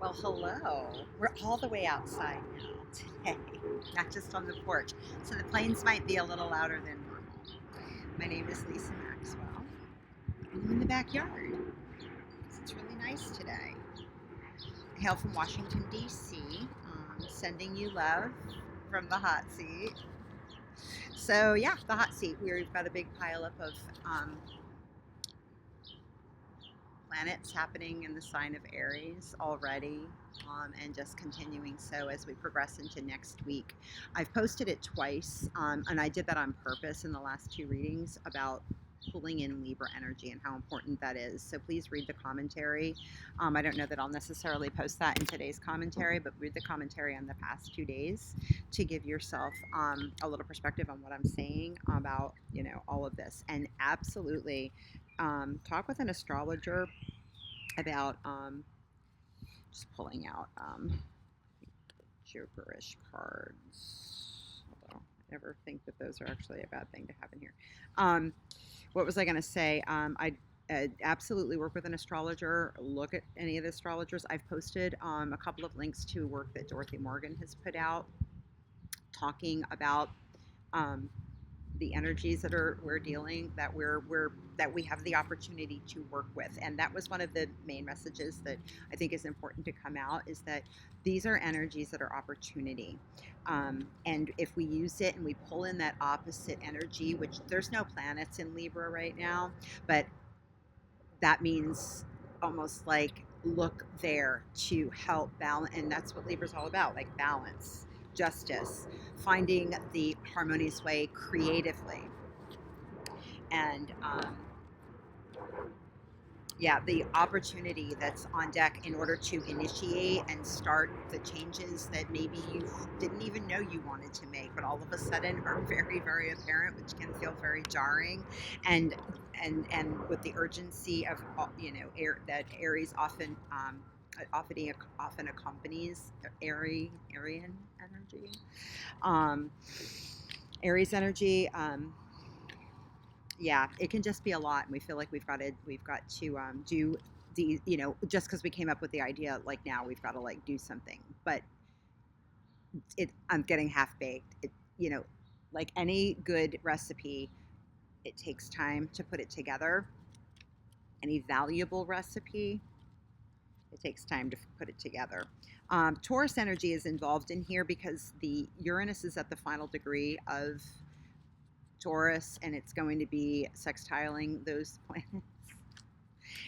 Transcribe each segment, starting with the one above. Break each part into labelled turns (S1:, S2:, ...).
S1: Well, hello. We're all the way outside now today, not just on the porch. So the planes might be a little louder than normal. My name is Lisa Maxwell, and I'm in the backyard. It's really nice today. I hail from Washington, D.C., sending you love from the hot seat. So, yeah, the hot seat. We've got a big pileup of planets happening in the sign of Aries already, and just continuing so as we progress into next week. I've posted it twice, and I did that on purpose in the last two readings about pulling in Libra energy and how important that is. So please read the commentary. I don't know that I'll necessarily post that in today's commentary, but read the commentary on the past 2 days to give yourself a little perspective on what I'm saying about, all of this. And absolutely, talk with an astrologer about just pulling out Jokerish cards. Although I never think that those are actually a bad thing to have in here. What was I going to say? I absolutely work with an astrologer. Look at any of the astrologers. I've posted a couple of links to work that Dorothy Morgan has put out talking about the energies that we're dealing that we have the opportunity to work with. And that was one of the main messages that I think is important to come out, is that these are energies that are opportunity, and if we use it and we pull in that opposite energy, which there's no planets in Libra right now, but that means almost like look there to help balance. And that's what Libra's all about, like balance, justice, finding the harmonious way creatively. And yeah, the opportunity that's on deck in order to initiate and start the changes that maybe you didn't even know you wanted to make, but all of a sudden are very, very apparent, which can feel very jarring. And with the urgency of that Aries often accompanies Arian energy, um, Aries energy. Yeah, it can just be a lot, and we feel like we've got to do the, just because we came up with the idea, like now we've got to like do something. But I'm getting half baked. Like any good recipe, it takes time to put it together. Any valuable recipe, it takes time to put it together. Taurus energy is involved in here because the Uranus is at the final degree of Taurus, and it's going to be sextiling those planets.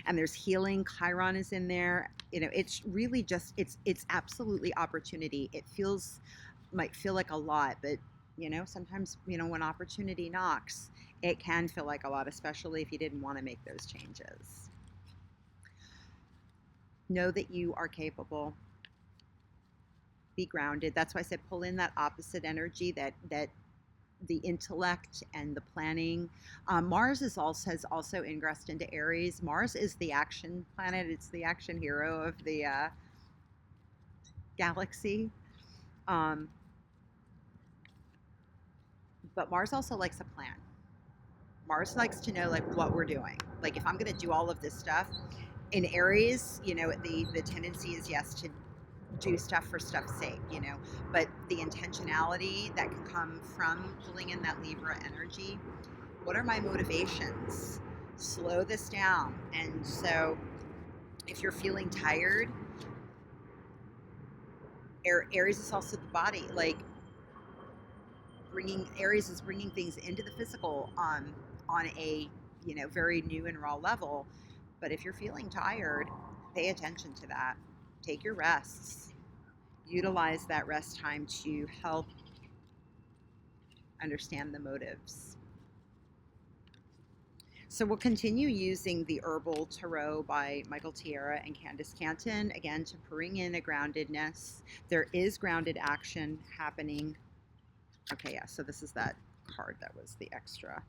S1: And there's healing. Chiron is in there. It's really just it's absolutely opportunity. It might feel like a lot, but sometimes when opportunity knocks, it can feel like a lot, especially if you didn't want to make those changes. Know that you are capable. Be grounded. That's why I said pull in that opposite energy, that the intellect and the planning. Mars has also ingressed into Aries. Mars is the action planet. It's the action hero of the galaxy. But Mars also likes a plan. Mars likes to know like what we're doing. Like if I'm going to do all of this stuff in Aries, the tendency is, yes, to do stuff for stuff's sake, but the intentionality that can come from pulling in that Libra energy. What are my motivations? Slow this down. And so if you're feeling tired, Aries is also the body, like Aries is bringing things into the physical on a very new and raw level. But if you're feeling tired, pay attention to that. Take your rests. Utilize that rest time to help understand the motives. So we'll continue using the Herbal Tarot by Michael Tierra and Candice Cantin, again, to bring in a groundedness. There is grounded action happening. Okay, yeah, so this is that card that was the extra.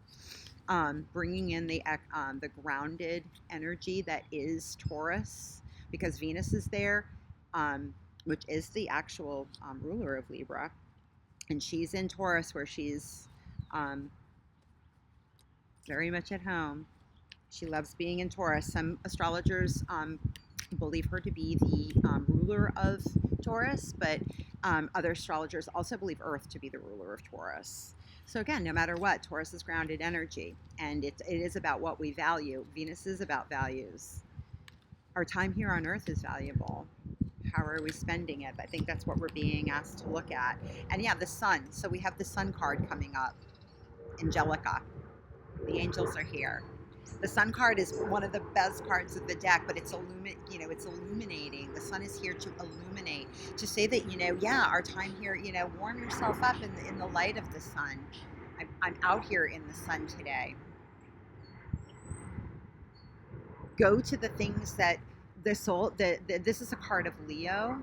S1: Bringing in the grounded energy that is Taurus, because Venus is there, which is the actual ruler of Libra, and she's in Taurus, where she's very much at home. She loves being in Taurus. Some astrologers believe her to be the ruler of Taurus, but other astrologers also believe Earth to be the ruler of Taurus. So again, no matter what, Taurus is grounded energy, and it is about what we value. Venus is about values. Our time here on Earth is valuable. How are we spending it? I think that's what we're being asked to look at. And yeah, the sun. So we have the sun card coming up. Angelica. The angels are here. The sun card is one of the best cards of the deck, but it's it's illuminating. The sun is here to illuminate, to say that, yeah, our time here, warm yourself up in the light of the sun. I'm out here in the sun today. Go to the things that the soul, this is a card of Leo.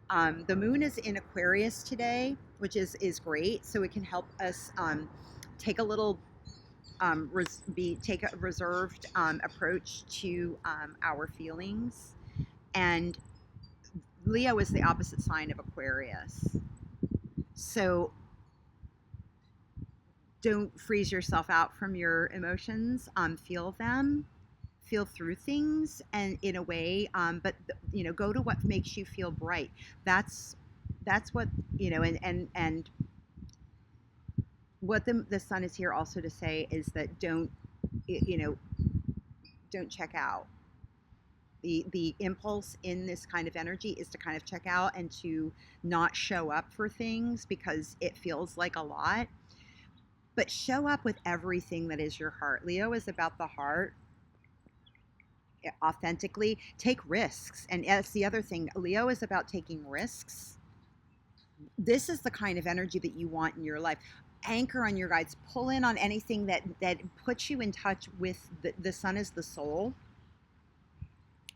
S1: The moon is in Aquarius today, which is great. So it can help us take a little take a reserved approach to our feelings. And Leo is the opposite sign of Aquarius. So don't freeze yourself out from your emotions. Feel them, feel through things, and in a way, but go to what makes you feel bright. That's what, and what the sun is here also to say is that don't check out. The impulse in this kind of energy is to kind of check out and to not show up for things because it feels like a lot. But show up with everything that is your heart. Leo is about the heart. Authentically take risks, and that's the other thing. Leo is about taking risks. This is the kind of energy that you want in your life. Anchor on your guides, pull in on anything that puts you in touch with the sun is the soul,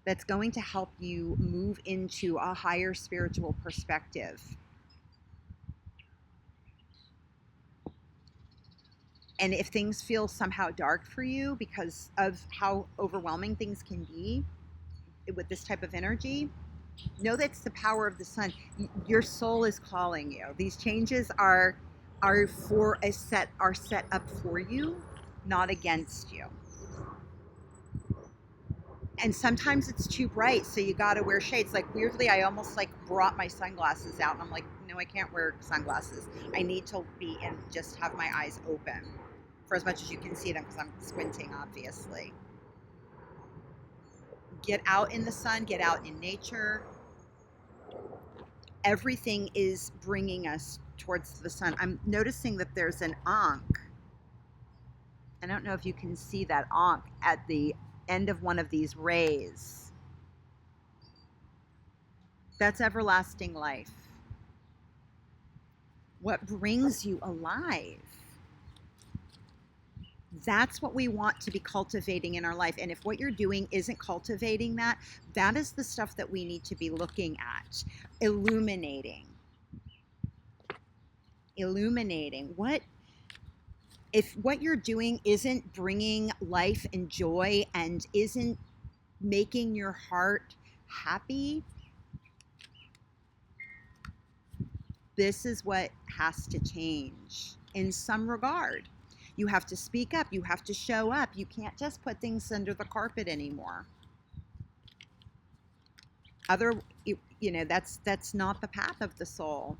S1: that's going to help you move into a higher spiritual perspective. And if things feel somehow dark for you because of how overwhelming things can be with this type of energy, know that's the power of the sun. Your soul is calling you. These changes are set up for you, not against you. And sometimes it's too bright, so you gotta wear shades. Like weirdly, I almost like brought my sunglasses out, and I'm like, no, I can't wear sunglasses. I need to be and just have my eyes open for as much as you can see them because I'm squinting, obviously. Get out in the sun, get out in nature. Everything is bringing us towards the sun. I'm noticing that there's an ankh. I don't know if you can see that ankh at the end of one of these rays. That's everlasting life. What brings you alive? That's what we want to be cultivating in our life. And if what you're doing isn't cultivating that, that is the stuff that we need to be looking at. Illuminating. If what you're doing isn't bringing life and joy and isn't making your heart happy, this is what has to change in some regard. You have to speak up. You have to show up. You can't just put things under the carpet anymore. That's not the path of the soul.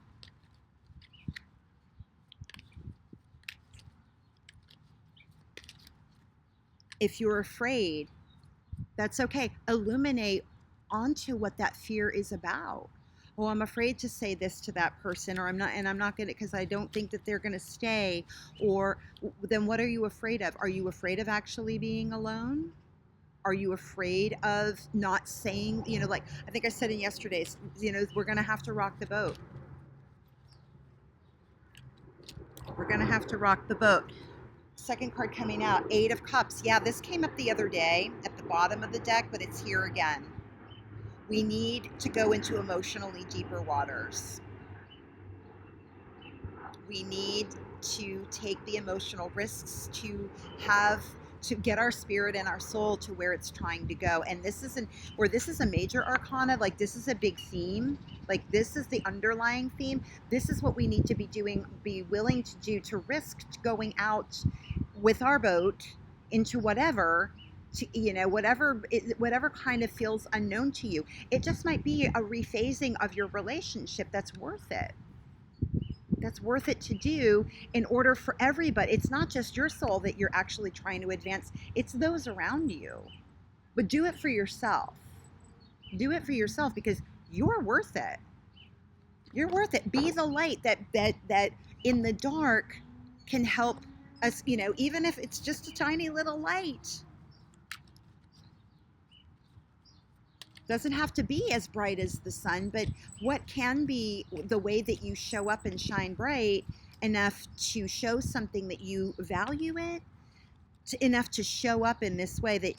S1: If you're afraid, that's okay. Illuminate onto what that fear is about. Oh, I'm afraid to say this to that person, or I'm not going to, because I don't think that they're going to stay. Or then what are you afraid of? Are you afraid of actually being alone? Are you afraid of not saying, like I think I said in yesterday's, we're going to have to rock the boat. We're going to have to rock the boat. Second card coming out, 8 of Cups. Yeah, this came up the other day at the bottom of the deck, but it's here again. We need to go into emotionally deeper waters. We need to take the emotional risks to get our spirit and our soul to where it's trying to go. And this is a major arcana, like this is a big theme. Like this is the underlying theme. This is what we need to be willing to do, to risk going out with our boat into whatever, to, whatever kind of feels unknown to you. It just might be a rephasing of your relationship that's worth it. That's worth it to do in order for everybody. It's not just your soul that you're actually trying to advance, it's those around you. But do it for yourself. Do it for yourself because you're worth it. You're worth it. Be the light that in the dark can help us, even if it's just a tiny little light. Doesn't have to be as bright as the sun, but what can be the way that you show up and shine bright enough to show something that you value it, enough to show up in this way that,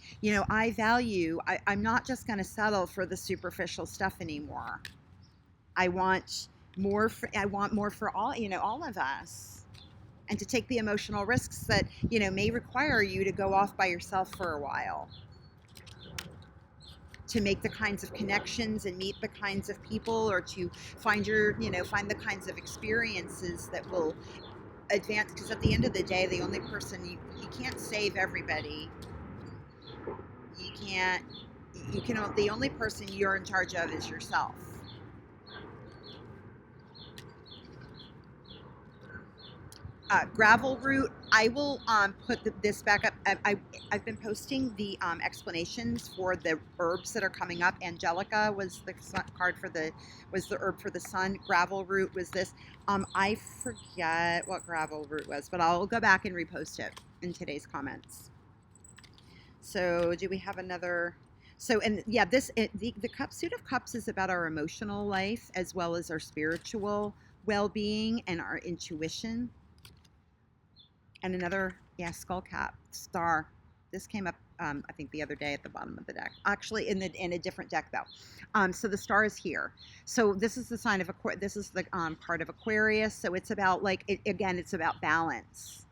S1: I value, I'm not just going to settle for the superficial stuff anymore. I want more for all, all of us. And to take the emotional risks that, may require you to go off by yourself for a while. To make the kinds of connections and meet the kinds of people, or to find find the kinds of experiences that will advance. Because at the end of the day, the only person you can't save everybody. The only person you're in charge of is yourself. Gravel root, I will put this back up. I've been posting the explanations for the herbs that are coming up. Angelica was the herb for the sun. Gravel root was this. I forget what gravel root was, but I'll go back and repost it in today's comments. So do we have another? So, and yeah, the Suit of Cups is about our emotional life as well as our spiritual well-being and our intuition. And another, skull cap, star. This came up, I think, the other day at the bottom of the deck. Actually, in a different deck, though. So the star is here. So this is the sign of Aquarius. This is the part of Aquarius. So it's about, it's about balance.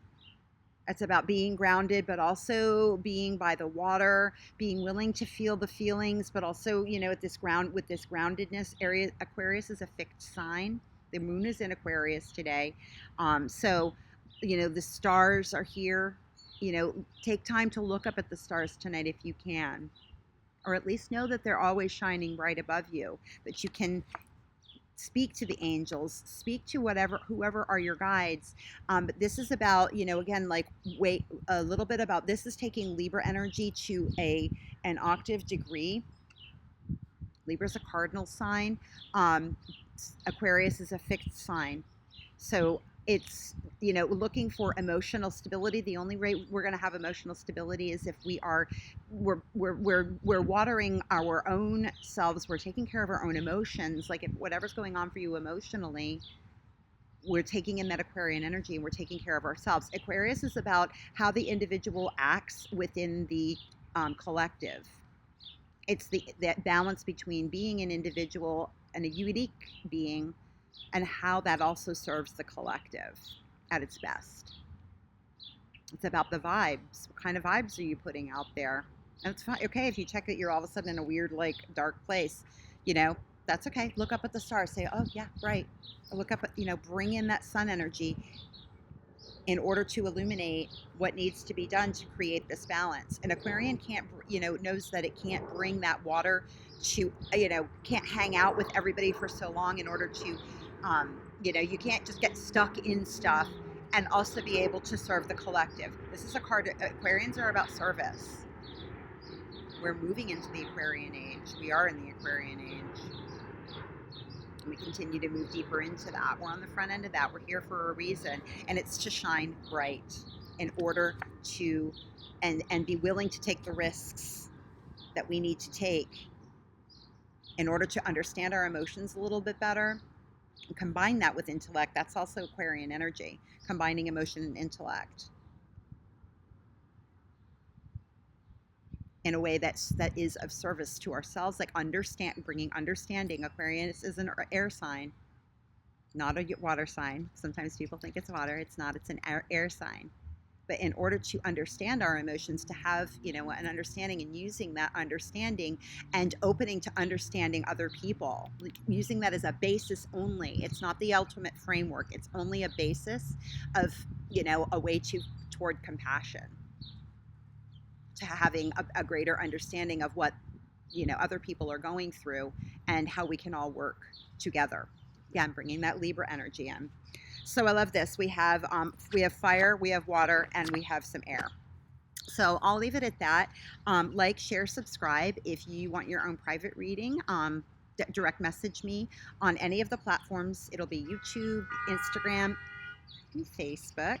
S1: It's about being grounded, but also being by the water, being willing to feel the feelings, but also, with this groundedness area. Aquarius is a fixed sign. The moon is in Aquarius today. So the stars are here. Take time to look up at the stars tonight if you can, or at least know that they're always shining right above you, that you can speak to the angels, speak to whoever are your guides. But this is about, again, wait a little bit about, this is taking Libra energy to an octave degree. Libra is a cardinal sign. Aquarius is a fixed sign. So it's, looking for emotional stability. The only way we're going to have emotional stability is if we're watering our own selves. We're taking care of our own emotions. Like if whatever's going on for you emotionally, we're taking in that Aquarian energy and we're taking care of ourselves. Aquarius is about how the individual acts within the collective. It's that balance between being an individual and a unique being, and how that also serves the collective at its best. It's about the vibes. What kind of vibes are you putting out there? And it's fine. Okay, if you check that you're all of a sudden in a weird, dark place, that's okay. Look up at the stars. Say, oh, yeah, right. Look up at, bring in that sun energy in order to illuminate what needs to be done to create this balance. An Aquarian can't, knows that it can't bring that water to, can't hang out with everybody for so long in order to, you can't just get stuck in stuff and also be able to serve the collective. This is a card, Aquarians are about service. We're moving into the Aquarian age. We are in the Aquarian age. And we continue to move deeper into that. We're on the front end of that. We're here for a reason. And it's to shine bright in order to, and be willing to take the risks that we need to take in order to understand our emotions a little bit better. And combine that with intellect. That's also Aquarian energy, combining emotion and intellect in a way that is of service to ourselves, bringing understanding. Aquarius is an air sign, not a water sign. Sometimes people think it's water. It's not. It's an air sign. But in order to understand our emotions, to have, an understanding, and using that understanding and opening to understanding other people, using that as a basis only. It's not the ultimate framework. It's only a basis of, a way toward compassion. to having a greater understanding of what, you know, other people are going through and how we can all work together. Again, bringing that Libra energy in. So I love this. We have fire, we have water, and we have some air. So I'll leave it at that. Like, share, subscribe. If you want your own private reading, direct message me on any of the platforms. It'll be YouTube, Instagram, and Facebook.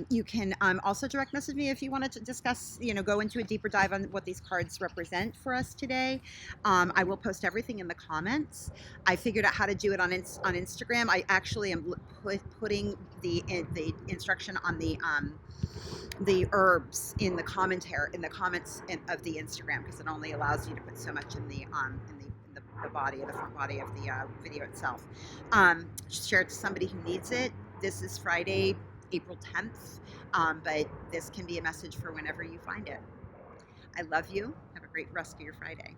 S1: You can also direct message me if you wanted to discuss, you know, go into a deeper dive on what these cards represent for us today. I will post everything in the comments. I figured out how to do it on Instagram. I actually am putting the instruction on the herbs in the commentary, in the comments of the Instagram, because it only allows you to put so much in the body, the front body of the video itself. Share it to somebody who needs it. This is Friday, April 10th, but this can be a message for whenever you find it. I love you. Have a great rest of your Friday.